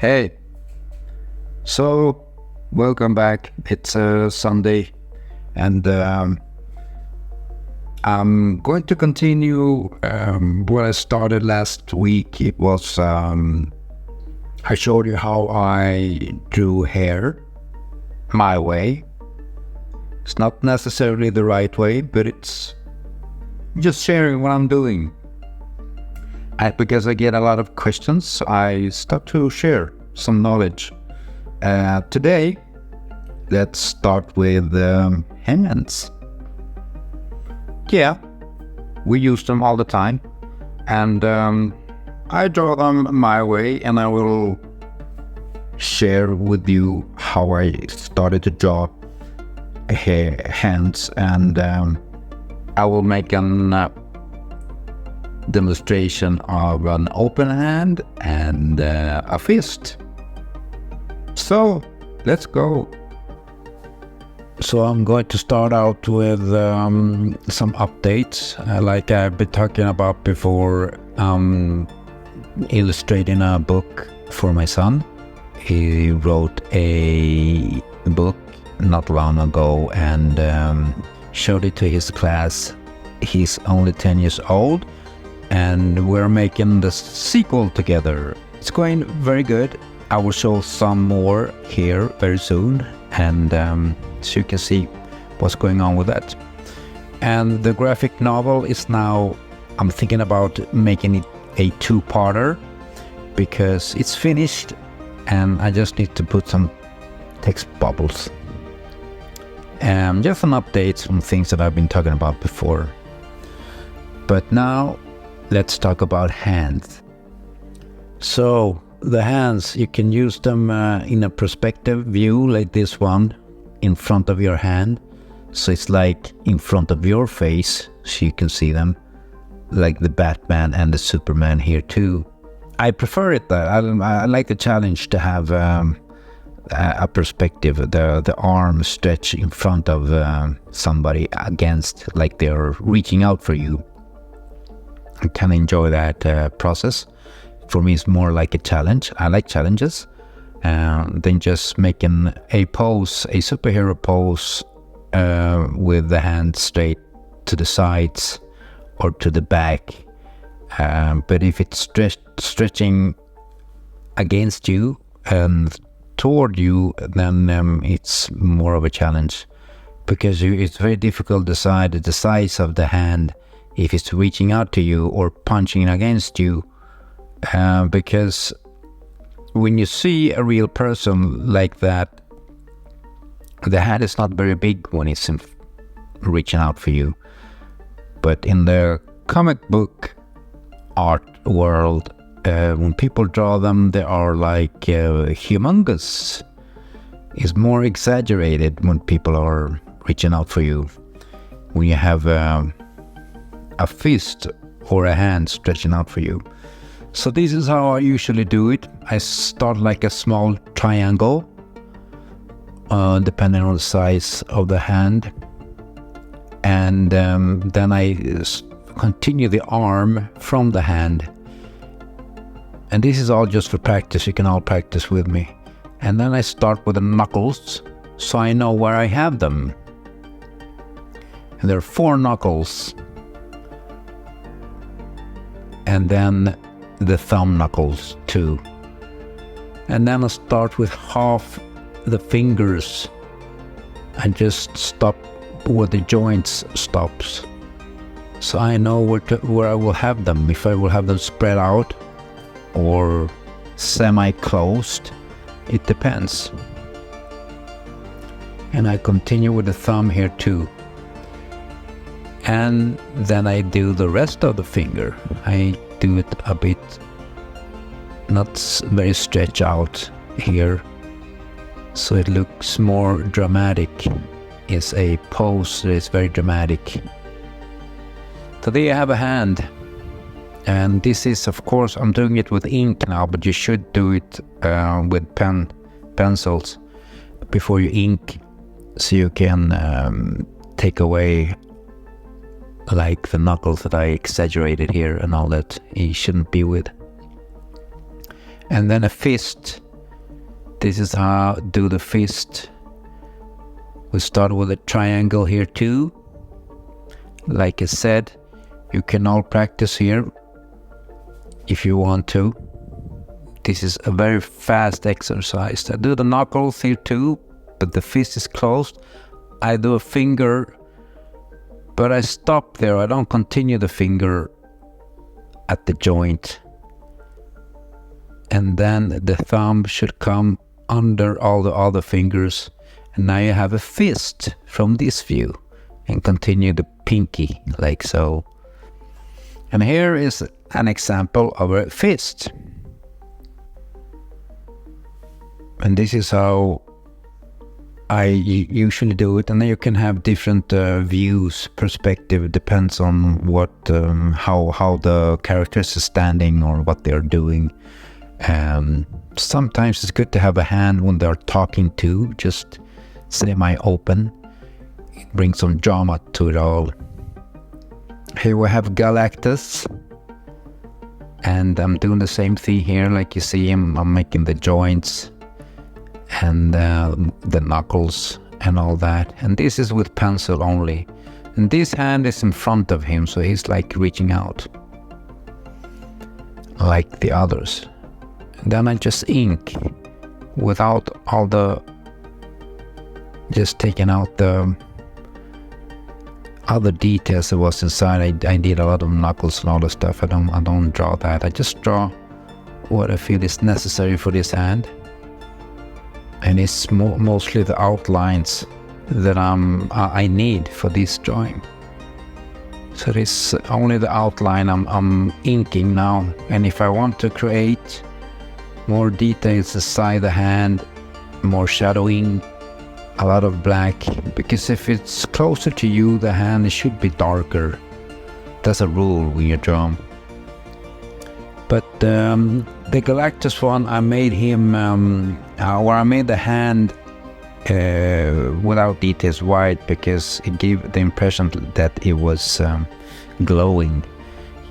Hey, so welcome back. It's Sunday, and I'm going to continue what I started last week. It was I showed you how I drew hair my way. It's not necessarily the right way, but it's just sharing what I'm doing. Because I get a lot of questions, I start to share some knowledge. Today, let's start with hands. Yeah, we use them all the time, and I draw them my way, and I will share with you how I started to draw hands, and I will make an demonstration of an open hand and a fist. So let's go. So I'm going to start out with some updates, like I've been talking about before. Illustrating a book for my son. He wrote a book not long ago and showed it to his class. He's only 10 years old, and we're making the sequel together. It's going very good. I will show some more here very soon, and so you can see what's going on with that. And the graphic novel is now, I'm thinking about making it a two-parter, because it's finished and I just need to put some text bubbles. Just some updates on things that I've been talking about before. But now, let's talk about hands. So, the hands, you can use them in a perspective view like this one, in front of your hand. So it's like in front of your face, so you can see them, like the Batman and the Superman here too. I prefer it though. I like the challenge to have a perspective, the arm stretch in front of somebody against, like they're reaching out for you. I can enjoy that process. For me, it's more like a challenge. I like challenges than just making a pose, a superhero pose with the hand straight to the sides or to the back. But if it's stretching against you and toward you, then it's more of a challenge, because it's very difficult to decide the size of the hand if it's reaching out to you or punching against you, because when you see a real person like that, the hand is not very big when it's reaching out for you. But in the comic book art world, when people draw them, they are like humongous. It's more exaggerated when people are reaching out for you. When you have a fist or a hand stretching out for you. So this is how I usually do it. I start like a small triangle, depending on the size of the hand. And then I continue the arm from the hand. And this is all just for practice. You can all practice with me. And then I start with the knuckles, so I know where I have them. And there are 4 knuckles. And then the thumb knuckles too. And then I start with half the fingers and just stop where the joints stops. So I know where I will have them, if I will have them spread out or semi-closed. It depends. And I continue with the thumb here too. And then I do the rest of the finger. I do it a bit, not very stretched out here, so it looks more dramatic. It's a pose that is very dramatic. So there you have a hand. And this is, of course, I'm doing it with ink now, but you should do it with pencils before you ink, so you can take away like the knuckles that I exaggerated here and all that. You shouldn't be with. And then a fist This is how do the fist. We start with a triangle here too. Like I said, you can all practice here if you want to. This is a very fast exercise. I do the knuckles here too, but the fist is closed. I do a finger, but I stop there. I don't continue the finger at the joint. And then the thumb should come under all the other fingers. And now you have a fist from this view. And continue the pinky, like so. And here is an example of a fist. And this is how I usually do it. And then you can have different views, perspective, depends on what, how the characters are standing or what they're doing. Sometimes it's good to have a hand when they're talking too, just semi-open. It brings some drama to it all. Here we have Galactus. And I'm doing the same thing here, like you see him. I'm making the joints and the knuckles and all that. And this is with pencil only. And this hand is in front of him, so he's like reaching out like the others. And then I just ink without all the, just taking out the other details that was inside. I did a lot of knuckles and all the stuff. I don't draw that. I just draw what I feel is necessary for this hand. And it's mostly the outlines that I need for this drawing. So it's only the outline I'm inking now. And if I want to create more details inside the hand, more shadowing, a lot of black, because if it's closer to you, the hand, it should be darker. That's a rule when you draw. But the Galactus one, I made him, or I made the hand without details white, because it gave the impression that it was glowing,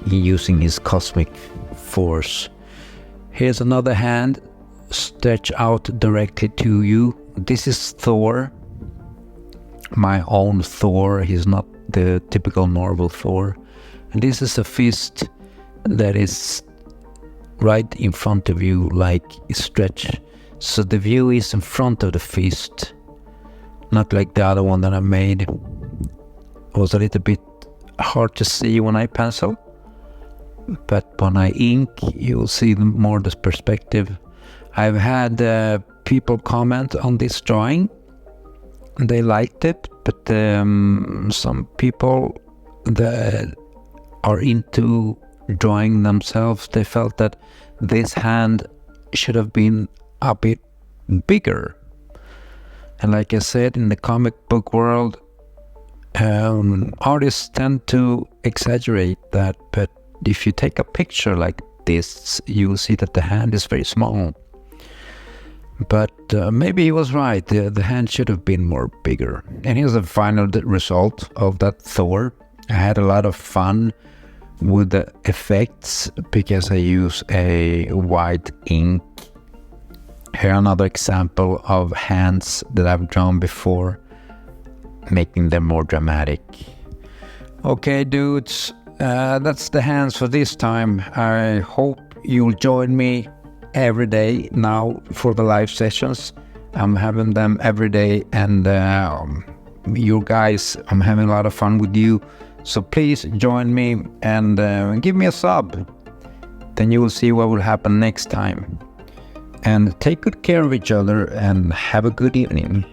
using his cosmic force. Here's another hand, stretch out directly to you. This is Thor, my own Thor. He's not the typical Marvel Thor. And this is a fist that is right in front of you, like stretch. So the view is in front of the fist, not like the other one that I made. It was a little bit hard to see when I pencil, but when I ink, you'll see more the perspective. I've had people comment on this drawing. They liked it, but some people that are into drawing themselves, they felt that this hand should have been a bit bigger. And like I said, in the comic book world, artists tend to exaggerate that, but if you take a picture like this, you'll see that the hand is very small. But maybe he was right, the hand should have been more bigger. And here's the final result of that Thor. I had a lot of fun with the effects because I use a white ink. Here another example of hands that I've drawn before, making them more dramatic. Okay dudes, that's the hands for this time. I hope you'll join me every day now for the live sessions. I'm having them every day, and you guys, I'm having a lot of fun with you. So please join me and give me a sub. Then you will see what will happen next time. And take good care of each other and have a good evening.